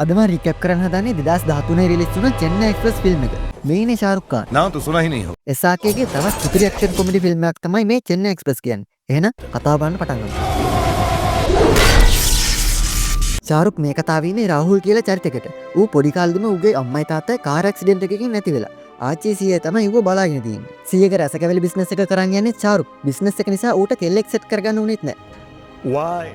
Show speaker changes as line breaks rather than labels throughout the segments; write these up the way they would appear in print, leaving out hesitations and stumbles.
අද මම රීකැප් කරන්න හදන්නේ 2013 රිලීස් වුණ චෙන්නයි එක්ස්ප්‍රස් ෆිල්ම් එක. මේනේ ශාරුක් खान.
नाम तो सुना ही नहीं हो.
SRKගේ තවත් සුපිරි ඇක්ෂන් කොමඩි ෆිල්ම් එකක් තමයි මේ චෙන්නයි එක්ස්ප්‍රස් කියන්නේ. එහෙනම් කතාව බලන්න පටන් ගමු. ශාරුක් මේ කතාවේ ඉන්නේ රාහුල් කියලා චරිතයකට. ඌ පොඩි කාලෙදිම ඌගේ අම්මයි තාත්තයි කාර් ඇක්සිඩන්ට් එකකින් නැති වෙලා. ආච්චි සීයා තමයි ඌව බලාගෙන තියෙන්නේ. සීයාගේ රසකැවිලි බිස්නස් එක කරන් යන්නේ ශාරුක්. බිස්නස් එක නිසා ඌට කෙල්ලෙක් සෙට් කරගන්න උනේත් නැහැ.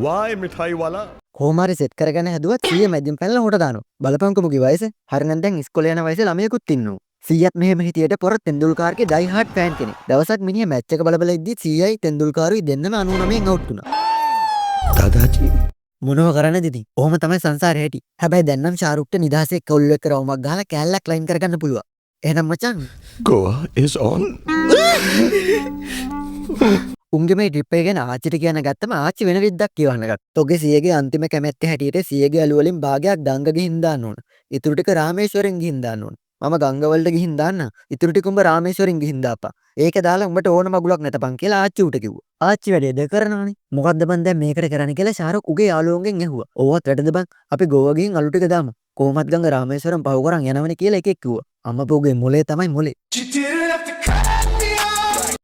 Why मिठाई वाला?
කොහොමරි සෙට් කරගෙන හැදුවත් 100 මැදින් පැනලා හොට දානවා. බලපංකො මුගේ වයස. හරිනම් දැන් ඉස්කෝලේ යන වයසේ ළමයෙකුත් ඉන්නවා. 100ත් මෙහෙම හිටියට පොර තෙන්දුල්කාර්ගේ ඩයි හાર્ඩ් ෆෑන් කෙනෙක්. දවසක් මිනිහා මැච් එක බල බල ඉද්දි 100යි තෙන්දුල්කාරුයි දෙන්නම 99න් අවුට් වුණා.
दादाजी.
මොනව කරන්නද ඉතින්? ඔහොම තමයි සංසාරේ හැටි. හැබැයි දැන් නම් ශාරුක්ට නිදාසේ කවුල් එක්ක රවුමක් ගහලා කෑල්ලක් ලයින් කරගන්න පුළුවන්. එහෙනම් මචං
Goa is on.
උන්ගේ මේ ට්‍රිප් එක ගැන ආච්චිට කියන්න ගත්තම ආච්චි වෙන විද්දක් කියවන්න ගත්තා. තොගේ සියගේ අන්තිම කැමැත්ත හැටියට සියගේ අලු වලින් භාගයක් ගංග ගිහින් දාන්න ඕන. ඉතුරු ටික රාමේශ්වරෙන් ගිහින් දාන්න ඕන. මම ගංග වලට ගිහින් දාන්න. ඉතුරු ටික උඹ රාමේශ්වරෙන් ගිහින් දාපන්. ඒක දාලා උඹට ඕන මගුලක් නැතපන් කියලා ආච්චි උට කිව්වා. ආච්චි වැඩේ ද කරනවනේ. මොකද්ද බන් දැන් මේකට කරන්න කියලා ශාරුක් උගේ යාළුවන්ගෙන් ඇහුවා. ඕවත් වැඩද බන්? අපි ගෝවා ගිහින් අලු ටික දාමු. කොහොමත් ගංග රාමේශ්වරම් පහු කරන් යනවනේ කියලා එකෙක් කිව්වා. අම්මපෝගේ මොලේ තමයි මොලේ.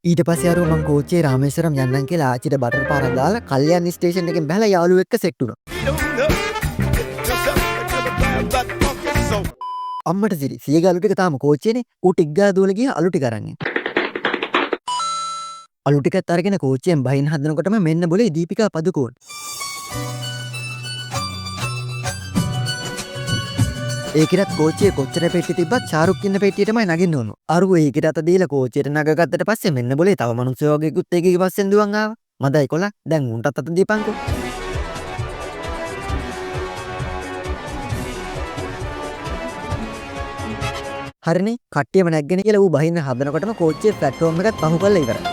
ඊට පස්සේ අර මං කෝච්චියේ රාමේශ්වරම් යන්නම් කියලා ආච්චිට බටර් පාරක් දාලා කල්යාණ ස්ටේෂන් එකෙන් බහලා යාළුවෙක් එක්ක සෙට් වුණා. අම්මට සිරි සියගේ අලු ටික තාම කෝච්චියේනේ. ඌ ටික් ගාලා දුවලා ගියා අලු ටික අරන්. අලු ටිකත් අරගෙන කෝච්චියෙන් බහින්න හදනකොටම මෙන්න બોලේ දීපිකා පදුකෝන්. ඒකටත් කෝච්චියේ කොච්චර පෙට්ටි තිබ්බත් ශාරුක් ඉන්න පෙට්ටියටමයි නගින්න ඕන. අරුව ඒකට අත දීලා කෝච්චියට නගගත්තට පස්සේ මෙන්න બોලේ තව මිනිස්සු වගේකුත් ඒකේ පස්සෙන් දුවන් ආවා. මදයි කොලා දැන් උන්ටත් අත දීපන්කෝ. හරිනේ කට්ටියම නැග්ගෙන කියලා ඌ බහින්න හදනකොටම කෝච්චියේ ප්ලැට්ෆෝම් එකත් පහු කරලා ඉවරයි.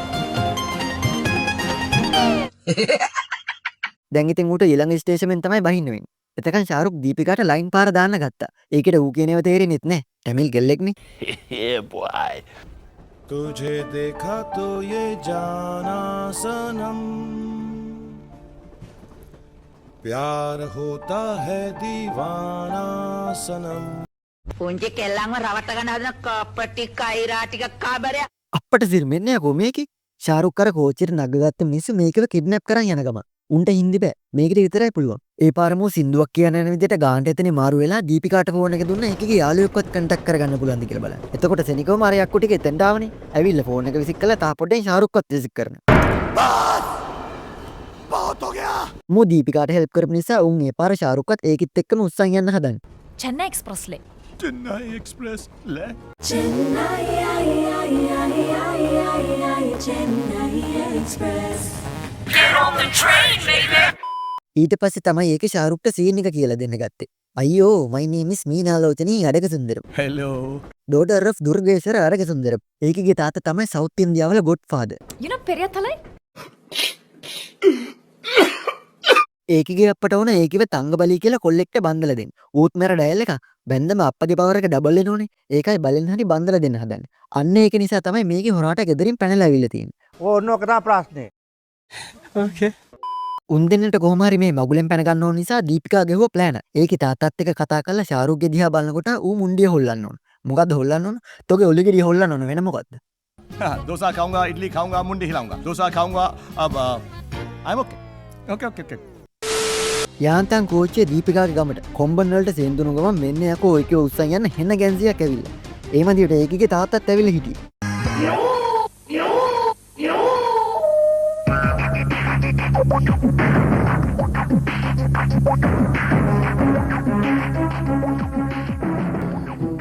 දැන් ඉතින් ඌට ඊළඟ ස්ටේෂනෙන් තමයි බහින්න වෙන්නේ. එතකන් ශාරුක් දීපිකාට ලයින් පාර දාන්න ගත්තා. ඒකට ඌ කියනේව තේරෙන්නෙත් නැහැ. ටැමිල් ගෙල්ලෙක්නේ.
Yeah boy. तुझे देखा तो ये जाना सनम प्यार होता है दीवाना सनम
පුංචි කෙල්ලන්ව රවට්ට ගන්න හදන කපටි කයිරා ටික කාබරය
අප්පට සිරෙන්නේ යකෝ මේකේ. ශාරුක් අර කෝච්චියට නගගත්ත මිනිස්සු මේකව කිඩ්නැප් කරන් යන ගමන්. උන්ට හින්දි බෑ. මේකට විතරයි පුළුවන්. ඒ පාරම සින්දුවක් කියන විදිහට ගානට එතනේ මාරු වෙලා දීපිකාට ෆෝන් එක දුන්නා. ඒකගේ යාළුවෙක්වත් කන්ටැක්ට් කරගන්න පුළුවන්ද කියලා බලන්න. එතකොට සෙනිකෝම අර යක්කු ටික එතෙන්ට ආවනේ. ඇවිල්ලා ෆෝන් එක විසික් කළා තා පොඩ්ඩෙන් ශාරුක්වත් විසික් කරනවා.
बहुत हो गया.
මෝ දීපිකාට හෙල්ප් කරපු නිසා උන් ඒ පාර ශාරුක්වත් ඒකිත් එක්කම උස්සන් යන්න හදන්නේ.
Chennai Express le.
Chennai express ले.
ඊට පස්සේ තමයි ඒකේ ශාරුක්ට සීන් එක කියලා දෙන්න ගත්තේ. අයියෝ my name is Meenalochani Adagasundaram.
Hello.
daughter of Durgeshwara Adagasundaram. ඒකගේ තාත්තා තමයි සවුත් ඉන්දියාවල godfather.
You know Periyathalai?
ඒකගේ අපට ඕන ඒකව තංගබලී කියලා කොල්ලෙක්ට බන්දලා දෙන්න. ඌත් මෙර ඩයල් එක බැන්දම අප්පගේ පවර් එක ඩබල් වෙනෝනේ. ඒකයි බලෙන් හරි බන්දලා දෙන්න හදන්නේ. අන්න ඒක නිසා තමයි මේකේ හොරාට ගෙදරින් පැනලා අවිල්ලා තියෙන්නේ.
ඕන්න ඔක තමයි ප්‍රශ්නේ.
Okay.
උන් දෙන්නට කොහොම හරි මේ මගුලෙන් පැන ගන්න ඕන නිසා දීපිකා ගෙවුව ප්ලෑන. ඒකේ තාත්තත් එක්ක කතා කරලා ශාරුක්ගේ දිහා බලනකොට ඌ මුණ්ඩිය හොල්ලන්න ඕන. මොකද්ද හොල්ලන්න ඕන? තෝගේ ඔලිගෙඩිය හොල්ලන්න ඕන වෙන මොකද්ද?
डोसा खाऊंगा इडली खाऊंगा मुंडी हिलाऊंगा डोसा खाऊंगा अब I am okay okay okay okay.
යාන්තම් කෝච්චියේ දීපිකාගේ ගමට කොම්බන් වලට සෙන්දුණු ගමන් මෙන්න යකෝ ඒකේ උස්සන් යන හෙන ගැන්සියක් ඇවිල්ලා. ඒ මන්දියට ඒකගේ තාත්තත් ඇවිල්ලා හිටියේ.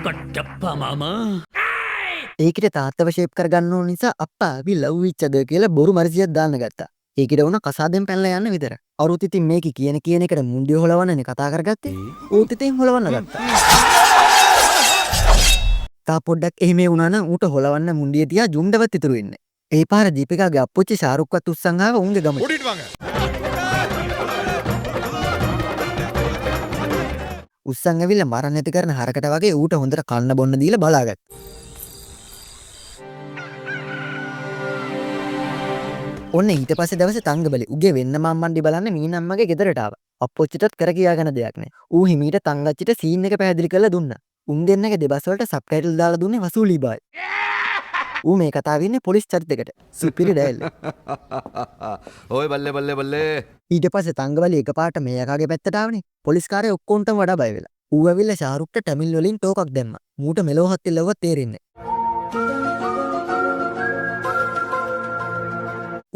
කට්ටප්පා මාමා.
ඒකට තාත්තව ෂේප් කරගන්න ඕන නිසා අප්පා අපි ලව් each other කියලා බොරු මර්සියක් දාන්න ගත්තා. ඒකට උන කසාදෙන් පැනලා යන්න විතර. අරුත් ඉතින් මේක කියන එකට මුන්ඩිය හොලවන්නනේ කතා කරගත්තේ. ඌත් ඉතින් හොලවන්න ගත්තා. තා පොඩ්ඩක් එහෙම වුණා නම් ඌට හොලවන්න මුන්ඩිය තියා ජුම්ඩවත් ඉතුරු වෙන්නේ. ඒ පාර දීපිකාගේ අප්පුච්චි ශාරුක්වත් උස්සන් ආව උන්ගේ ගමට.
ओडिट वांगा.
උස්සන් ඇවිල්ලා මරන්න නැති කරන හරකට වගේ ඌට හොඳට කන්න බොන්න දීලා බලාගත්තා. ඔන්න ඊට පස්සේ දවසේ තංගබලේ උගේ වෙන්න මම්මන්ඩි බලන්න මීනම්මගේ ගෙදරට ආවා. අප්පොච්චිටත් කර කියාගන්න දෙයක් නෑ. ඌ හිමීට තංගච්චිට සීන් එක පැහැදිලි කරලා දුන්නා. උන් දෙන්නගේ දෙබස් වලට සබ්ටයිටල් දාලා දුන්නේ වසූලි බායි. ඌ මේ කතාව ඉන්නේ පොලිස් චරිතයකට. සුපිරි ඩයල්.
ඔය බල්ලේ බල්ලේ බල්ලේ.
ඊට පස්සේ තංගවලි එකපාරට මේ යකාගේ පැත්තට ආවනේ. පොලිස් කාර්යය ඔක්කොන්ටම වඩා බය වෙලා. ඌ ඇවිල්ලා ෂාරුක්ට ටැමිල් වලින් ටෝකක් දැම්මා. මූට මෙලොවහත් ඉල්ලුවත් තේරෙන්නේ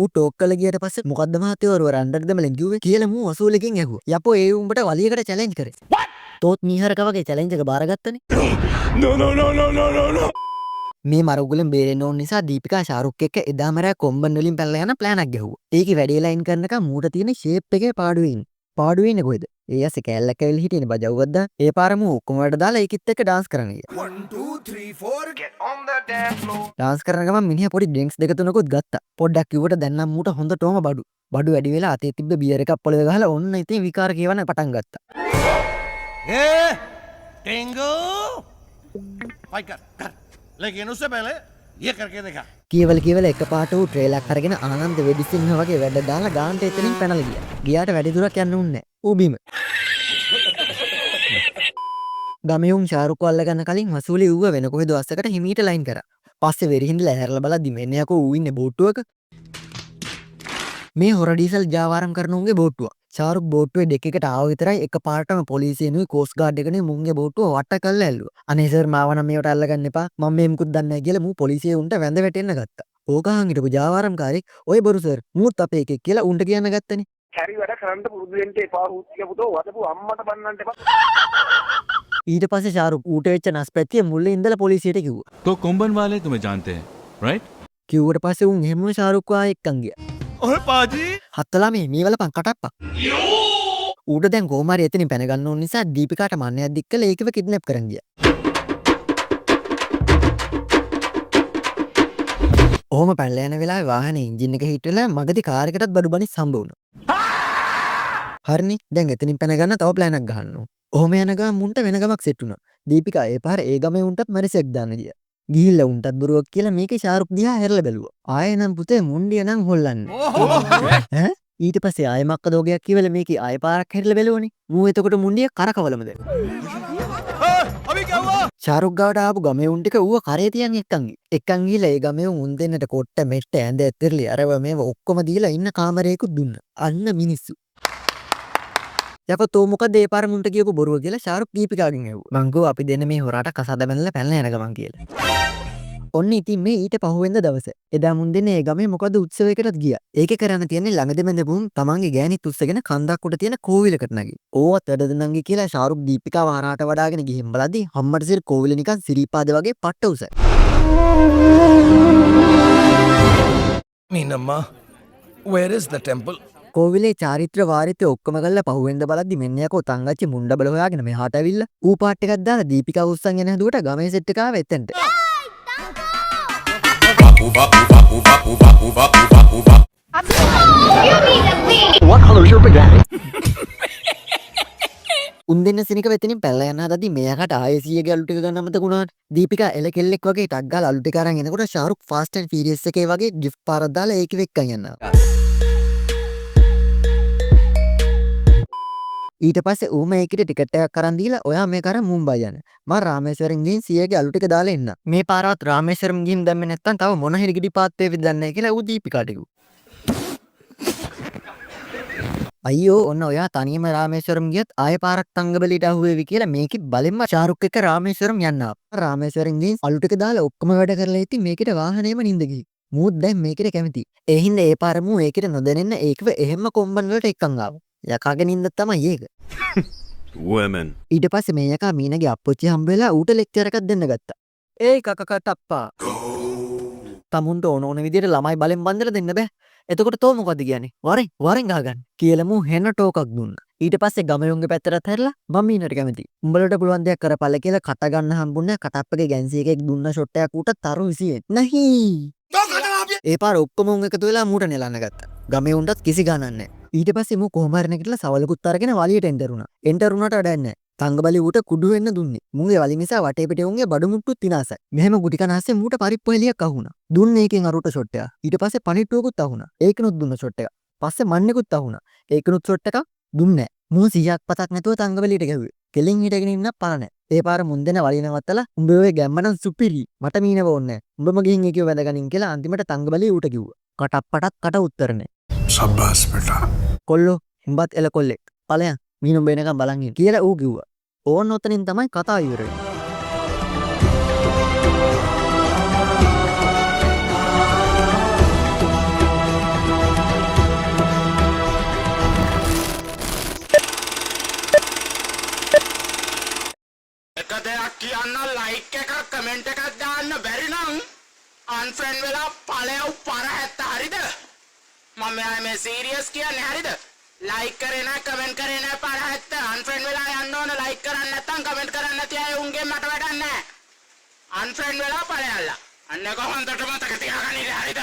ඌ ටෝක් කළ ගියට පස්සේ මොකද්ද මහත්තයෝ රණ්ඩට දෙමලෙන් කිව්වේ කියලා මූ වසූලකින් ඇහුවා. යපෝ ඒ උඹට වලියකට චැලෙන්ජ් කරේ. තෝත් මීහරක වගේ චැලෙන්ජ් එක බාරගත්තනේ. මේ මරුගුලෙන් බේරෙන්න ඕන නිසා දීපිකා ෂාරුක් එක්ක එදාම රෑ කොම්බන් වලින් පැනලා යන ප්ලෑන් එකක් ගැහුවා. ඒකේ වැඩේ ලයින් කරනකම් මූට තියෙන ෂේප් එකේ පාඩුවේ ඉන්නේ. පාඩුවේ ඉන්නේ කොහෙද? ඒ ඇස්සේ කෑල්ලක් ඇවිල්ලා හිටියනේ බජව්වක් දාන්න. ඒ පාර මූ ඔක්කොම වලට දාලා ඒකිත් එක්ක ඩාන්ස් කරන්න ගියා.
1 2 3 4 get on the dance floor.
Dance කරන ගමන් මිනිහා පොඩි ඩ්‍රින්ක්ස් දෙක තුනකුත් ගත්තා. පොඩ්ඩක් කිව්වට දැන් නම් මූට හොඳටම බඩු. බඩු වැඩි වෙලා අතේ තිබ්බ බියර් එකක් පොළවේ ගහලා ඔන්න ඉතින් විකාර කියවන්න පටන් ගත්තා.
Eh, Tengo. Vai, cara. Lagi nu se pele. Ye karke dekha.
කියවල එකපාරට ඌ ට්‍රේලර් අරගෙන ආනන්ද වෙඩිසිංහ වගේ වැඩ දාලා ගාන්ට එතනින් පැනලා ගියා. ගියාට වැඩි දුරක් යන්න උන්නේ නැහැ. ඌ බිම. ගමයුන් ෂාරුක් අල්ලගන්න කලින් වසූලි ඌව වෙන කොහෙද අස්සකට හිමීට ලයින් කරා. පස්සේ වෙරිහින්දලා ඇහැරලා බලද්දි මෙන්න යකෝ ඌ ඉන්නේ බෝට්ටුවක. මේ හොර ඩීසල් ජාවාරම් කරන උන්ගේ බෝට්ටුව. ෂාරුක් බෝට්ටුවේ ඩෙක් එකට ආව විතරයි එකපාරටම පොලිසියනුයි කෝස්ට් ගාඩ් එකනේ මුන්ගේ බෝට්ටුව වට කරලා ඇල්ලුවා. අනේ සර් මාව නම් මේවට අල්ලගන්න එපා. මම මේ මුකුත් දන්නේ නැහැ කියලා මූ පොලිසිය උන්ට වැඳ වැටෙන්න ගත්තා. ඕකහන් හිටපු ජාවාරම්කාරයෙක් ඔය බොරු සර් මූත් අපේ එකෙක් කියලා උන්ට කියන්න ගත්තනේ.
හැරි වැඩ කරන්න පුරුදු වෙන්න එපා හුත්තිය පුතෝ වදපු අම්මට බන්නන්න එපා.
ඊට පස්සේ ෂාරුක් ඌට වෙච්ච නස්පැත්තිය මුල්ලේ ඉඳලා පොලිසියට කිව්වා.
तो कुंभन वाले तुम्हें जानते हैं राइट?
කිව්වට පස්සේ උන් එහෙම ෂාරුක් ආ එක්කන් ගියා.
Oye, Paji.
හත්තලා මේ වලපන් කටප්පා. ඌට දැන් කොහොම හරි එතනින් පැන ගන්න ඕන නිසා දීපිකාට මන්නයක් දික් කළා ඒකව කිඩ්නැප් කරන් ගියා. ඔහොම පැනලා යන වෙලාවේ වාහනේ එන්ජින් එක හිට වෙලා මගදී කාර් එකටත් බඩු බනිස් හම්බ වුණා. හරිනේ දැන් එතනින් පැන ගන්න තව ප්ලෑන් එකක් ගහන්න ඕන. ඔහොම යන ගමන් මුන්ට වෙන ගමක් සෙට් වුණා. දීපිකා ඒ පාර ඒ ගමේ උන්ටත් මැරිසෙක් දාන්න ගියා. ගිහිල්ලා උන්ටත් බොරුවක් කියලා මේකේ ෂාරුක් දිහා හැරලා බැලුවා. ආයෙ නම් පුතේ මුණ්ඩිය නම් හොල්ලන්නේ. ඈ ඊට පස්සේ ආයෙ මක්ක දෝගයක් කියලා මේකේ ආයෙ පාරක් හැරිලා බැලුවනේ. මූ එතකොට මුණ්ඩිය කරකවලම දැන්.
Abhi kya hua?
ෂාරුක් ගාවට ආපු ගමේ උන් ටික ඌව කරේ තියන් එක්කන් ගිහලා ඒ ගමේ උන් දෙන්නට කොට්ට මෙට්ට ඇඳ ඇතිරලි අරව මේව ඔක්කොම දීලා ඉන්න කාමරයකුත් දුන්නා. අන්න මිනිස්සු. යපතෝ මොකද ඒ පාර මුන්ට කියපු බොරුව කියලා ෂාරුක් දීපිකාගෙන් ඇහුවා. මං ගෝ අපි දෙන්න මේ හොරාට කසාද බැනලා පැනලා යන ගමන් කියලා. ඔන්න ඉතින් මේ ඊට පහුවෙන්ද දවස. එදා මුන් දෙන්නේ ඒ ගමේ මොකද උත්සවයකටත් ගියා. ඒකේ කරන්න තියන්නේ ළඟදි බඳපුම් තමන්ගේ ගෑණිත් උස්සගෙන කන්දක් උඩ තියෙන කෝවිලකට නැගි. ඕවත් වැඩද නංගි කියලා ෂාරුක් දීපිකාව හරහාට වඩාගෙන ගිහින් බලද්දි හම්මට සිර කෝවිල නිකන් සිරිපාද වගේ පට්ට උසයි.
Minamma, where is the temple?
කෝවිලේ චාරිත්‍ර වාරිත්‍ර ඔක්කොම කරලා පහුවෙන්ද බලද්දි මෙන්න යකෝ තංගච්චි මුණ්ඩ බල හොයාගෙන මෙහාට ඇවිල්ලා ඌ පාට් එකක් දාලා දීපිකාව උස්සන් යන හැදුවට ගමේ සෙට් එක ආව එතෙන්ට. උන් දෙන්න සිනික වෙතනින් පැනලා යන හදද්දි මෙයාකට ආයෙ 100 ගේ අලු ටික ගන්න අමතක වුණාට දීපිකා එල කෙල්ලෙක් වගේ ටක් ගාලා අලු ටික අරන් එනකොට ෂාරුක් ෆාස්ට් ඇන්ඩ් ෆීරියස් එකේ වගේ ඩ්‍රිෆ්ට් පාරක් දාලා ඒකෙ වෙක්කන් යනවා. ඊට පස්සේ ඌම ඒකට ටිකට් එකක් අරන් දීලා ඔයා මේක අරන් මුම්බයි යන්න. මම රාමේශ්වරම් ගිහින් 100 ගේ අලු ටික දාලා එන්න. මේ පාරවත් රාමේශ්වරම් ගිහින් දැම්මේ නැත්තම් තව මොන හරි ගිඩි පාත් වේවිද දන්නේ නැහැ කියලා ඌ දීපිකාට කිව්වා. අයියෝ ඔන්න ඔයා තනියම රාමේශ්වරම් ගියත් ආයෙ පාරක් තංගබලිට අහුවේවි කියලා මේකෙත් බලෙන්ම ෂාරුක් එක්ක රාමේශ්වරම් යන්න ආවා. රාමේශ්වරම් ගිහින් අලු ටික දාලා ඔක්කොම වැඩ කරලා ඉතින් මේකට වාහනේම නිඳ ගිහින්. මූත් දැන් මේකට කැමති. ඒ හින්දා ඒ පාර මූ ඒකට නොදැනෙන්න ඒකව එහෙම කොම්බන් වලට එක්කන් ආවා. යකාගේ නින්ද තමයි ඒක.
Women.
ඊට පස්සේ මේ යකා මීනගේ අප්පොච්චි හම්බ වෙලා ඌට ලෙක්චර් එකක් දෙන්න ගත්තා. ඒයි කකක තප්පා. තමුන්ට ඕන විදිහට ළමයි බලෙන් බන්දලා දෙන්න බෑ. එතකොට තෝ මොකද කියන්නේ? වරෙන් ගහගන්න කියලා මූ හෙන ටෝකක් දුන්නා. ඊට පස්සේ ගමයුන්ගේ පැත්තට හැරලා මම මීනට කැමති. උඹලට පුළුවන් දෙයක් කරපළ කියලා කට ගන්න හම්බුන්නේ කටප්පගේ ගැන්සි එකෙක් දුන්න ෂොට් එකක් ඌට තරු 20. නැහැ. ඒ පාර ඔක්කොම උන් එකතු වෙලා මූට නෙලන්න ගත්තා. ගමේ උන්ටත් කිසි ගණන් නැහැ. ඊට පස්සේ මූ කොහොම හරි නැගිටලා සවලකුත් අරගෙන වලියට එන්ටර් වුණා. එන්ටර් වුණාට වැඩක් නැහැ. තංගබලි ඌට කුඩු වෙන්න දුන්නේ. මුගේ වලි නිසා වටේ පිටේ උන්ගේ බඩු මුට්ටුත් විනාසයි. මෙහෙම ගුටි කන ඇස්සේ මූට පරිප්පු එලියක් අහුණා. දුන්නේ ඒකෙන් අරුට ෂොට් එකක්. ඊට පස්සේ පණිට්ටුවකුත් අහුණා. ඒකනොත් දුන්න ෂොට් එකක්. පස්සේ මන්නේකුත් අහුණා. ඒකනොත් ෂොට් එකක් දුන්නේ නැහැ. මූ 100ක් පතක් නැතුව තංගවලියට ගැහුවේ. කෙලින් හිටගෙන ඉන්න පාන. ඒ පාර මුන් දෙන වලිනවත්තලා උඹ ඔය ගැම්මනම් සුපිරි. මට මීනව ඕනේ නැහැ. උඹම ගිහින් ඒකව වැදගනින් කියලා අන්තිමට තංගවලිය ඌට කිව්වා. කටප්පටක් කට උත්තර නැහැ.
शाबाश बेटा
කොල්ලෝ උඹත් එල කොල්ලෙක්. ඵලයන් මීනුඹ එනකම් බලන් ඉන්න කියලා ඌ කිව්වා. ඕන්න ඔතනින් තමයි කතාව ඉවර වෙන්නේ.
එක දෙයක් කියන්න ලයික් එකක් කමෙන්ට් එකක් දාන්න බැරි නම් අන්ෆ්‍රෙන්ඩ් වෙලා ඵලයව පරහැත්ත හරිද මම මේ සීරියස් කියන්නේ හරිද ලයික් කරේ නැහැ කමෙන්ට් කරේ නැහැ පරහැත්ත අන්ෆ්‍රෙන්ඩ් වෙලා යන්න ඕන ලයික් කරන්නේ නැත්නම් කමෙන්ට් කරන්නේ නැති අය උන්ගේ මට වැඩක් නැහැ අන්ෆ්‍රෙන්ඩ් වෙලා ඵලයල්ලා අන්න කොහොමද මතක තියාගන්නේ හරිද